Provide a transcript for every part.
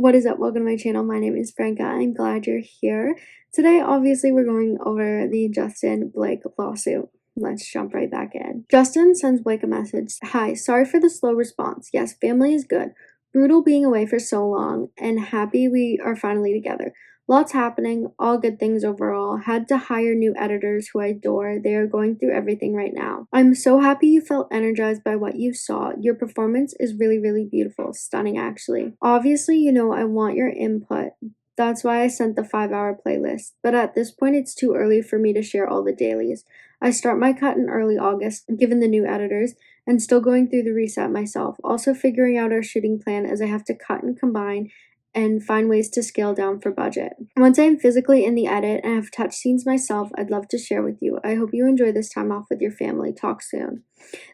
What is up? Welcome to my channel. My name is Franca. I'm glad you're here. Today, obviously, we're going over the Justin Blake lawsuit. Let's jump right back in. Justin sends Blake a message. Hi, sorry for the slow response. Yes, family is good. Brutal being away for so long, and happy we are finally together. Lots happening, all good things overall. Had to hire new editors who I adore. They are going through everything right now. I'm so happy you felt energized by what you saw. Your performance is really, really beautiful. Stunning, actually. Obviously, you know I want your input. That's why I sent the 5-hour playlist. But at this point, it's too early for me to share all the dailies. I start my cut in early August, given the new editors, and still going through the reset myself. Also figuring out our shooting plan as I have to cut and combine and find ways to scale down for budget. Once I am physically in the edit and have touched scenes myself, I'd love to share with you. I hope you enjoy this time off with your family. Talk soon.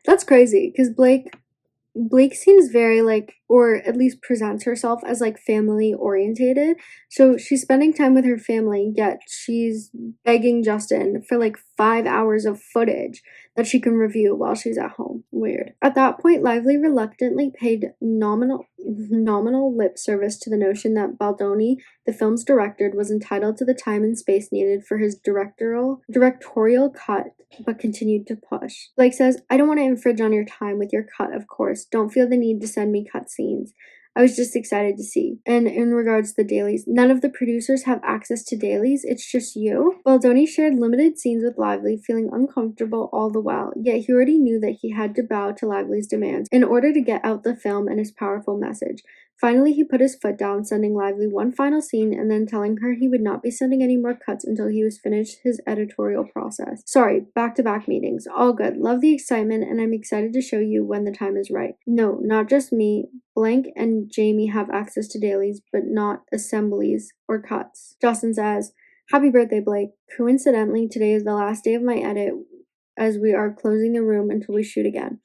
That's crazy, because Blake seems very or at least presents herself as family orientated. So she's spending time with her family, yet she's begging Justin for 5 hours of footage that she can review while she's at home. Weird. At that point, Lively reluctantly paid nominal lip service to the notion that Baldoni, the film's director, was entitled to the time and space needed for his directorial cut, but continued to push. Blake says, I don't want to infringe on your time with your cut, of course. Don't feel the need to send me cut scenes. I was just excited to see. And in regards to the dailies, none of the producers have access to dailies. It's just you. Baldoni shared limited scenes with Lively, feeling uncomfortable all the while, yet he already knew that he had to bow to Lively's demands in order to get out the film and his powerful message. Finally, he put his foot down, sending Lively one final scene and then telling her he would not be sending any more cuts until he was finished his editorial process. Sorry, back-to-back meetings. All good. Love the excitement, and I'm excited to show you when the time is right. No, not just me. Blank and Jamie have access to dailies, but not assemblies or cuts. Justin says, Happy birthday, Blake. Coincidentally, today is the last day of my edit as we are closing the room until we shoot again.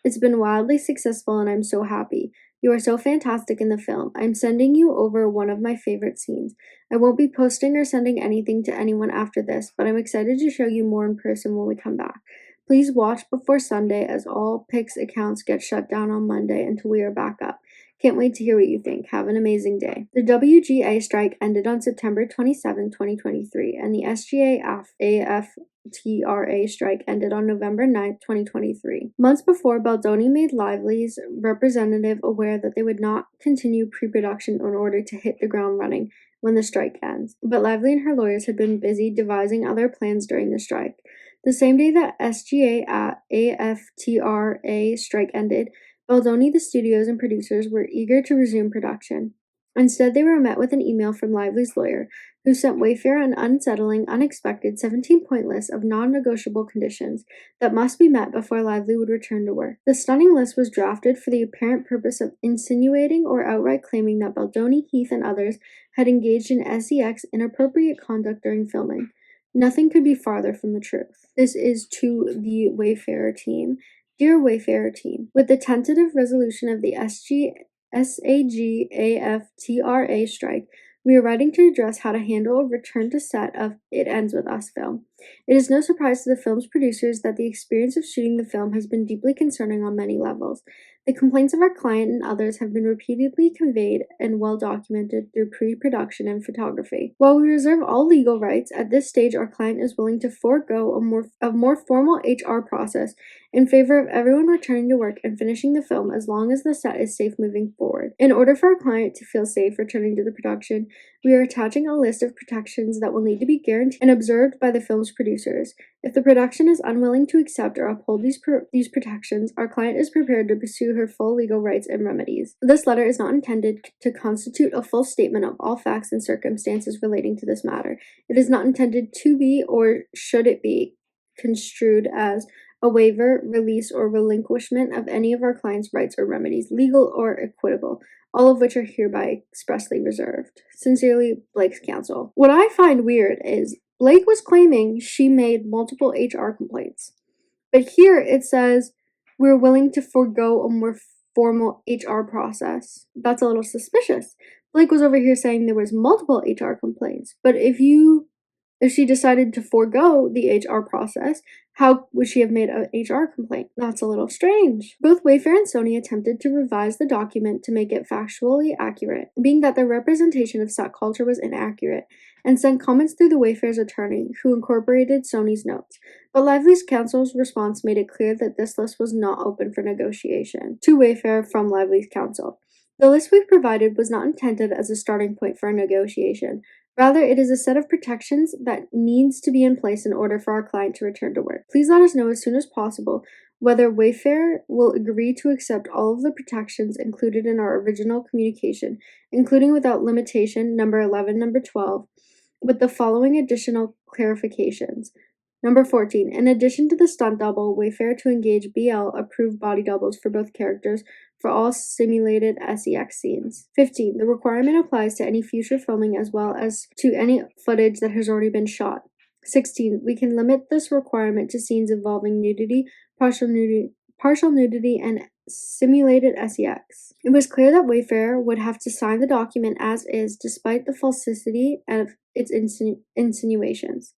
It's been wildly successful and I'm so happy. You are so fantastic in the film. I'm sending you over one of my favorite scenes. I won't be posting or sending anything to anyone after this, but I'm excited to show you more in person when we come back. Please watch before Sunday as all Pix accounts get shut down on Monday until we are back up. Can't wait to hear what you think. Have an amazing day. The WGA strike ended on September 27, 2023, and the SGA-AFTRA strike ended on November 9, 2023. Months before, Baldoni made Lively's representative aware that they would not continue pre-production in order to hit the ground running when the strike ends. But Lively and her lawyers had been busy devising other plans during the strike. The same day that SGA-AFTRA strike ended, Baldoni, the studios, and producers were eager to resume production. Instead, they were met with an email from Lively's lawyer, who sent Wayfair an unsettling, unexpected 17-point list of non-negotiable conditions that must be met before Lively would return to work. The stunning list was drafted for the apparent purpose of insinuating or outright claiming that Baldoni, Heath, and others had engaged in SEX inappropriate conduct during filming. Nothing could be farther from the truth. This is to the Wayfair team. Dear Wayfarer team, with the tentative resolution of the SAG-AFTRA strike, we are writing to address how to handle a return to set of It Ends With Us film. It is no surprise to the film's producers that the experience of shooting the film has been deeply concerning on many levels. The complaints of our client and others have been repeatedly conveyed and well documented through pre-production and photography. While we reserve all legal rights, at this stage our client is willing to forego a more formal HR process in favor of everyone returning to work and finishing the film as long as the set is safe moving forward. In order for our client to feel safe returning to the production, we are attaching a list of protections that will need to be guaranteed and observed by the film's producers. If the production is unwilling to accept or uphold these protections, our client is prepared to pursue her full legal rights and remedies. This letter is not intended to constitute a full statement of all facts and circumstances relating to this matter. It is not intended to be, or should it be, construed as a waiver, release, or relinquishment of any of our client's rights or remedies, legal or equitable, all of which are hereby expressly reserved. Sincerely, Blake's counsel. What I find weird is Blake was claiming she made multiple HR complaints, but here it says we're willing to forego a more formal HR process. That's a little suspicious. Blake was over here saying there was multiple HR complaints, but if you If she decided to forego the HR process, how would she have made an HR complaint? That's a little strange. Both Wayfair and Sony attempted to revise the document to make it factually accurate, being that their representation of set culture was inaccurate, and sent comments through the Wayfair's attorney, who incorporated Sony's notes. But Lively's counsel's response made it clear that this list was not open for negotiation. To Wayfair from Lively's counsel. The list we provided was not intended as a starting point for a negotiation. Rather, it is a set of protections that needs to be in place in order for our client to return to work. Please let us know as soon as possible whether Wayfair will agree to accept all of the protections included in our original communication, including without limitation number 11, number 12, with the following additional clarifications. Number 14. In addition to the stunt double, Wayfair to engage BL approved body doubles for both characters for all simulated SEX scenes. 15. The requirement applies to any future filming as well as to any footage that has already been shot. 16. We can limit this requirement to scenes involving nudity, partial nudity, and simulated SEX. It was clear that Wayfair would have to sign the document as is, despite the falsity of its insinuations.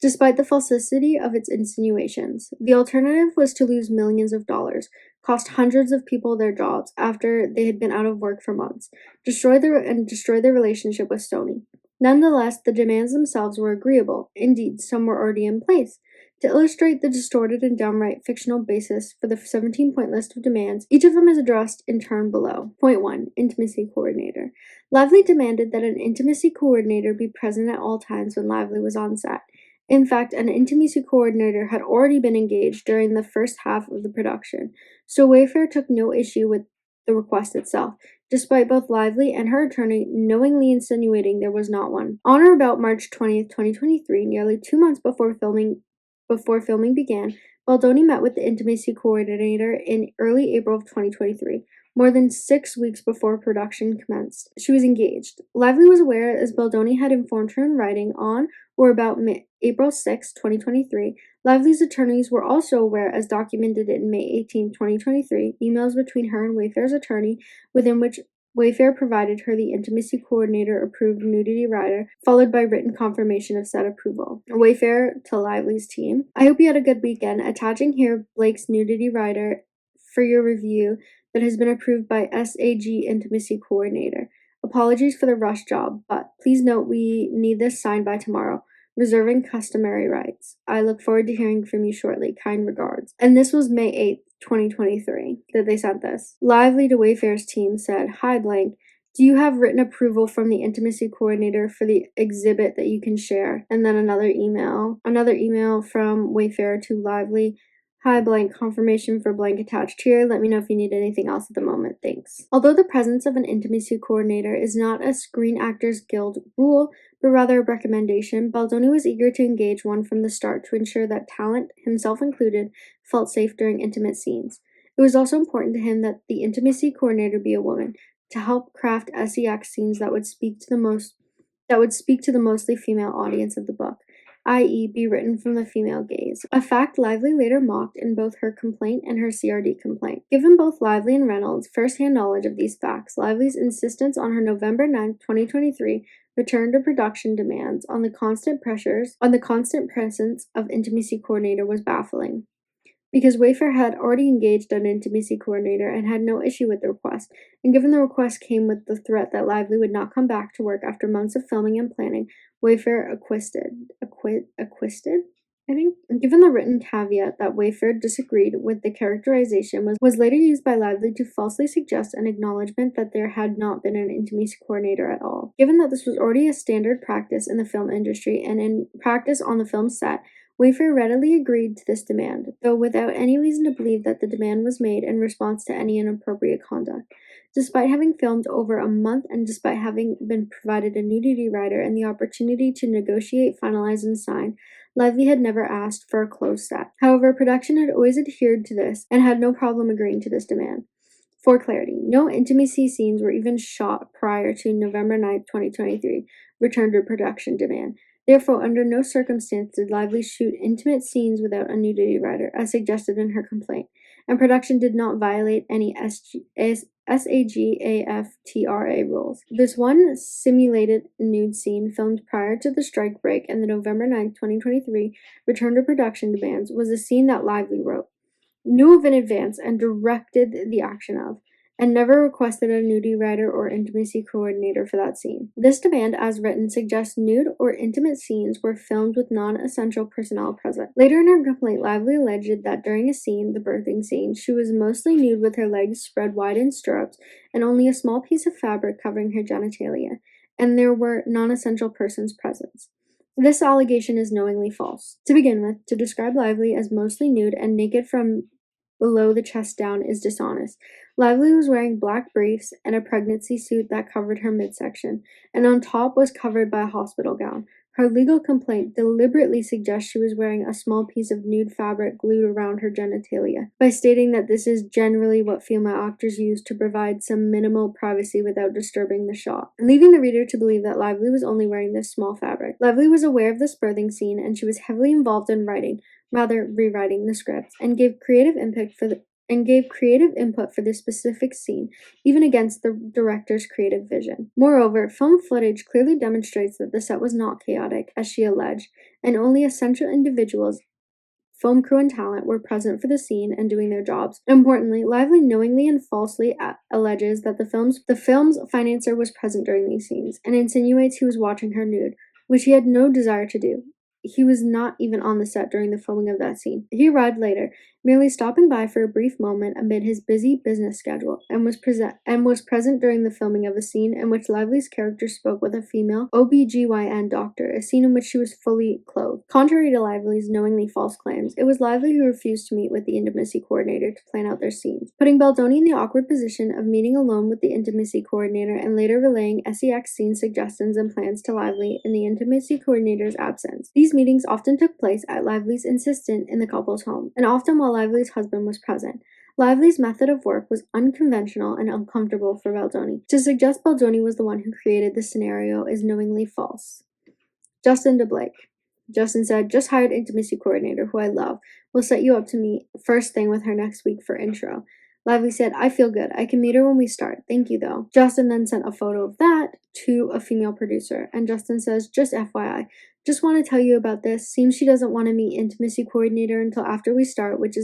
The alternative was to lose millions of dollars, cost hundreds of people their jobs after they had been out of work for months, destroy their relationship with Sony. Nonetheless, the demands themselves were agreeable. Indeed, some were already in place. To illustrate the distorted and downright fictional basis for the 17-point list of demands, each of them is addressed in turn below. Point 1. Intimacy Coordinator. Lively demanded that an intimacy coordinator be present at all times when Lively was on set. In fact, an intimacy coordinator had already been engaged during the first half of the production, so Wayfair took no issue with the request itself, despite both Lively and her attorney knowingly insinuating there was not one. On or about March 20th, 2023, nearly 2 months before filming began, Baldoni met with the intimacy coordinator in early April of 2023, more than 6 weeks before production commenced. She was engaged. Lively was aware, as Baldoni had informed her in writing on or about April 6, 2023. Lively's attorneys were also aware, as documented in May 18, 2023, emails between her and Wayfair's attorney, within which Wayfair provided her the intimacy coordinator approved nudity rider, followed by written confirmation of said approval. Wayfair to Lively's team. I hope you had a good weekend. Attaching here Blake's nudity rider for your review that has been approved by SAG Intimacy Coordinator. Apologies for the rush job, but please note we need this signed by tomorrow. Reserving customary rights. I look forward to hearing from you shortly. Kind regards. And this was May 8th, 2023 that they sent this. Lively to Wayfair's team said, "Hi blank, do you have written approval from the intimacy coordinator for the exhibit that you can share?" And then another email from Wayfair to Lively. "Hi blank, confirmation for blank attached here. Let me know if you need anything else at the moment. Thanks." Although the presence of an intimacy coordinator is not a Screen Actors Guild rule, but rather a recommendation, Baldoni was eager to engage one from the start to ensure that talent, himself included, felt safe during intimate scenes. It was also important to him that the intimacy coordinator be a woman, to help craft SEX scenes that would speak to the mostly female audience of the book, i.e. be written from the female gaze, a fact Lively later mocked in both her complaint and her CRD complaint. Given both Lively and Reynolds first-hand knowledge of these facts, Lively's insistence on her November 9, 2023 return to production demands on the constant presence of intimacy coordinator was baffling. Because Wayfair had already engaged an intimacy coordinator and had no issue with the request, and given the request came with the threat that Lively would not come back to work after months of filming and planning, Wayfair acquiesced. Given the written caveat that Wayfair disagreed with the characterization was later used by Lively to falsely suggest an acknowledgement that there had not been an intimacy coordinator at all. Given that this was already a standard practice in the film industry and in practice on the film set, Wayfair readily agreed to this demand, though without any reason to believe that the demand was made in response to any inappropriate conduct. Despite having filmed over a month and despite having been provided a nudity rider and the opportunity to negotiate, finalize, and sign, Lively had never asked for a closed set. However, production had always adhered to this and had no problem agreeing to this demand. For clarity, no intimacy scenes were even shot prior to November 9, 2023, return to production demand. Therefore, under no circumstance did Lively shoot intimate scenes without a nudity rider, as suggested in her complaint. and production did not violate any SAG-AFTRA rules. This one simulated nude scene filmed prior to the strike break and the November 9, 2023 return to production demands was a scene that Lively wrote, knew of in advance, and directed the action of, and never requested a nudity writer or intimacy coordinator for that scene. This demand, as written, suggests nude or intimate scenes were filmed with non-essential personnel present. Later in her complaint, Lively alleged that during a scene, the birthing scene, she was mostly nude with her legs spread wide in stirrups and only a small piece of fabric covering her genitalia, and there were non-essential persons present. This allegation is knowingly false. To begin with, to describe Lively as mostly nude and naked from below the chest down is dishonest. Lively was wearing black briefs and a pregnancy suit that covered her midsection, and on top was covered by a hospital gown. Her legal complaint deliberately suggests she was wearing a small piece of nude fabric glued around her genitalia, by stating that this is generally what female actors use to provide some minimal privacy without disturbing the shot, leaving the reader to believe that Lively was only wearing this small fabric. Lively was aware of this birthing scene, and she was heavily involved in rewriting the script, and gave creative input for this specific scene, even against the director's creative vision. Moreover, film footage clearly demonstrates that the set was not chaotic, as she alleged, and only essential individuals, film crew and talent, were present for the scene and doing their jobs. Importantly, Lively knowingly and falsely alleges that the film's financier was present during these scenes, and insinuates he was watching her nude, which he had no desire to do. He was not even on the set during the filming of that scene. He arrived later, merely stopping by for a brief moment amid his busy business schedule, and was present during the filming of a scene in which Lively's character spoke with a female OBGYN doctor, a scene in which she was fully clothed. Contrary to Lively's knowingly false claims, it was Lively who refused to meet with the intimacy coordinator to plan out their scenes, putting Baldoni in the awkward position of meeting alone with the intimacy coordinator and later relaying SEX scene suggestions and plans to Lively in the intimacy coordinator's absence. These meetings often took place at Lively's insistence in the couple's home, and often while Lively's husband was present. Lively's method of work was unconventional and uncomfortable for Baldoni. To suggest Baldoni was the one who created this scenario is knowingly false. Justin to Blake. Justin said, just hired intimacy coordinator, who I love. We'll set you up to meet first thing with her next week for intro. Lively said, I feel good. I can meet her when we start. Thank you, though. Justin then sent a photo of that to a female producer, and Justin says, just FYI, just want to tell you about this. Seems she doesn't want to meet intimacy coordinator until after we start, which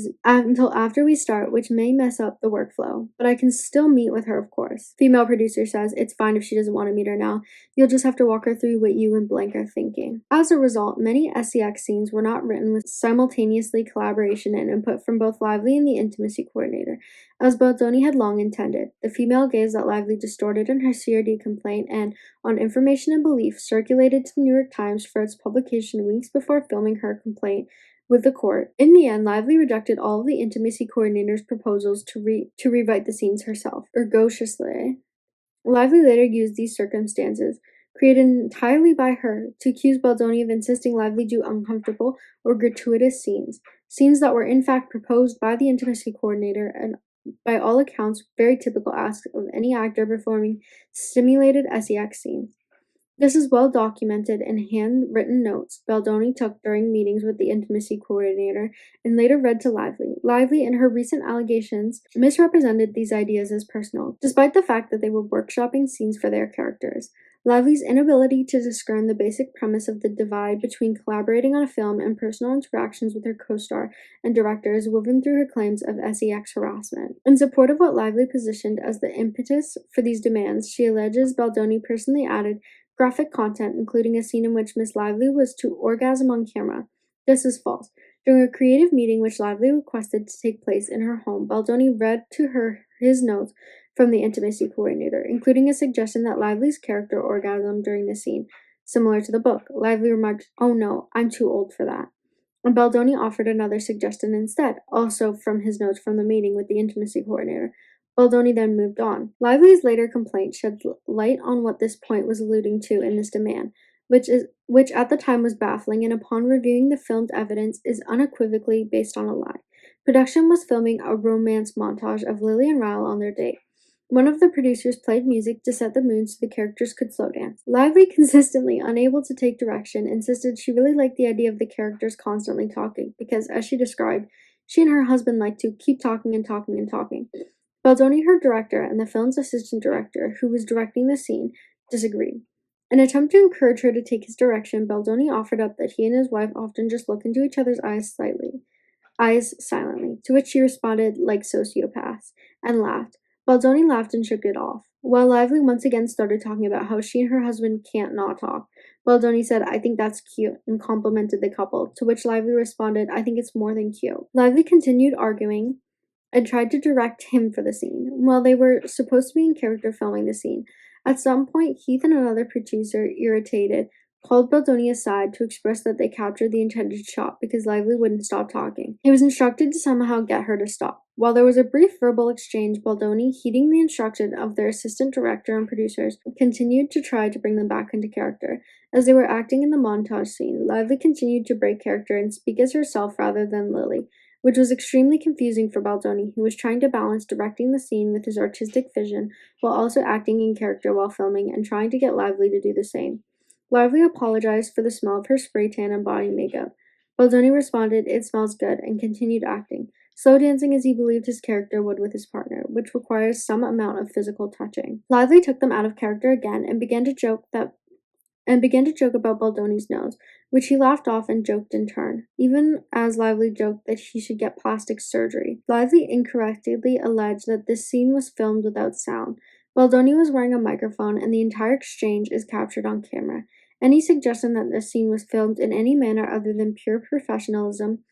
may mess up the workflow. But I can still meet with her, of course. Female producer says, it's fine if she doesn't want to meet her now. You'll just have to walk her through what you and Blank are thinking. As a result, many SEX scenes were not written with simultaneously collaboration and input from both Lively and the intimacy coordinator, as Baldoni had long intended. The female gaze that Lively distorted in her CRD complaint and, on information and belief, circulated to the New York Times for its publication weeks before filming her complaint with the court. In the end, Lively rejected all of the intimacy coordinator's proposals to rewrite the scenes herself, ergotiously. Lively later used these circumstances, created entirely by her, to accuse Baldoni of insisting Lively do uncomfortable or gratuitous scenes that were in fact proposed by the intimacy coordinator and, by all accounts, very typical asks of any actor performing stimulated SEX scenes. This is well documented in handwritten notes Baldoni took during meetings with the intimacy coordinator and later read to Lively. Lively, in her recent allegations, misrepresented these ideas as personal, despite the fact that they were workshopping scenes for their characters. Lively's inability to discern the basic premise of the divide between collaborating on a film and personal interactions with her co-star and director is woven through her claims of SEX harassment. In support of what Lively positioned as the impetus for these demands, she alleges Baldoni personally added graphic content, including a scene in which Miss Lively was to orgasm on camera. This is false. During a creative meeting which Lively requested to take place in her home, Baldoni read to her his notes from the intimacy coordinator, including a suggestion that Lively's character orgasmed during the scene, similar to the book. Lively remarked, "Oh no, I'm too old for that." And Baldoni offered another suggestion instead, also from his notes from the meeting with the intimacy coordinator. Baldoni then moved on. Lively's later complaint shed light on what this point was alluding to in this demand, which at the time was baffling, and upon reviewing the filmed evidence is unequivocally based on a lie. Production was filming a romance montage of Lily and Ryle on their date. One of the producers played music to set the mood so the characters could slow dance. Lively, consistently unable to take direction, insisted she really liked the idea of the characters constantly talking because, as she described, She and her husband like to keep talking and talking and talking. Baldoni, her director, and the film's assistant director, who was directing the scene, disagreed. In an attempt to encourage her to take his direction, Baldoni offered up that he and his wife often just look into each other's eyes silently, to which she responded like sociopaths, and laughed. Baldoni laughed and shook it off, while Lively once again started talking about how she and her husband can't not talk. Baldoni said, "I think that's cute," and complimented the couple, to which Lively responded, "I think it's more than cute." Lively continued arguing and tried to direct him for the scene, while they were supposed to be in character filming the scene. At some point, Heath and another producer, irritated, called Baldoni aside to express that they captured the intended shot because Lively wouldn't stop talking. He was instructed to somehow get her to stop. While there was a brief verbal exchange, Baldoni, heeding the instruction of their assistant director and producers, continued to try to bring them back into character. As they were acting in the montage scene, Lively continued to break character and speak as herself rather than Lily, which was extremely confusing for Baldoni, who was trying to balance directing the scene with his artistic vision while also acting in character while filming and trying to get Lively to do the same. Lively apologized for the smell of her spray tan and body makeup. Baldoni responded, "It smells good," and continued acting, slow dancing as he believed his character would with his partner, which requires some amount of physical touching. Lively took them out of character again and began to joke about Baldoni's nose, which he laughed off and joked in turn, even as Lively joked that he should get plastic surgery. Lively incorrectly alleged that this scene was filmed without sound. Baldoni was wearing a microphone, and the entire exchange is captured on camera. Any suggestion that this scene was filmed in any manner other than pure professionalism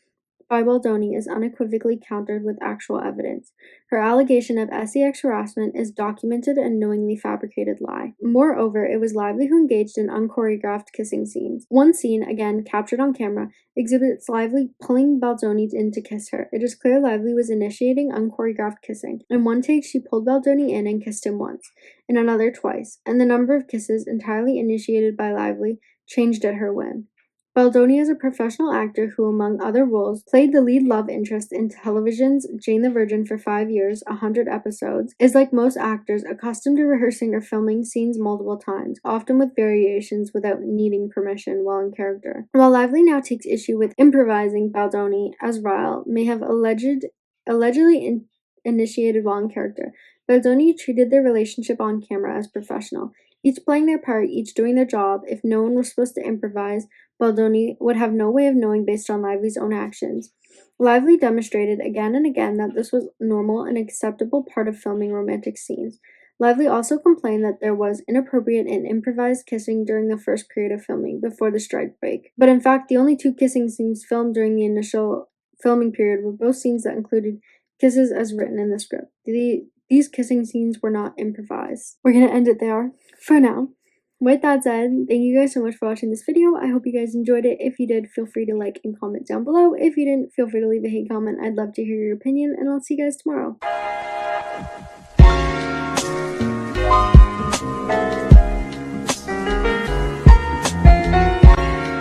by Baldoni is unequivocally countered with actual evidence. Her allegation of sex harassment is documented and knowingly fabricated lie. Moreover, it was Lively who engaged in unchoreographed kissing scenes. One scene, again captured on camera, exhibits Lively pulling Baldoni in to kiss her. It is clear Lively was initiating unchoreographed kissing. In one take, she pulled Baldoni in and kissed him once, in another twice, and the number of kisses, entirely initiated by Lively, changed at her whim. Baldoni is a professional actor who, among other roles, played the lead love interest in television's Jane the Virgin for 5 years, 100 episodes, is like most actors accustomed to rehearsing or filming scenes multiple times, often with variations without needing permission while in character. While Lively now takes issue with improvising, Baldoni, as Ryle, may have allegedly initiated while in character. Baldoni treated their relationship on camera as professional, each playing their part, each doing their job. If no one was supposed to improvise, Baldoni would have no way of knowing based on Lively's own actions. Lively demonstrated again and again that this was normal and acceptable part of filming romantic scenes. Lively also complained that there was inappropriate and improvised kissing during the first period of filming, before the strike break. But in fact, the only 2 kissing scenes filmed during the initial filming period were both scenes that included kisses as written in the script. These kissing scenes were not improvised. We're going to end it there for now. With that said, thank you guys so much for watching this video. I hope you guys enjoyed it. If you did, feel free to like and comment down below. If you didn't, feel free to leave a hate comment. I'd love to hear your opinion, and I'll see you guys tomorrow.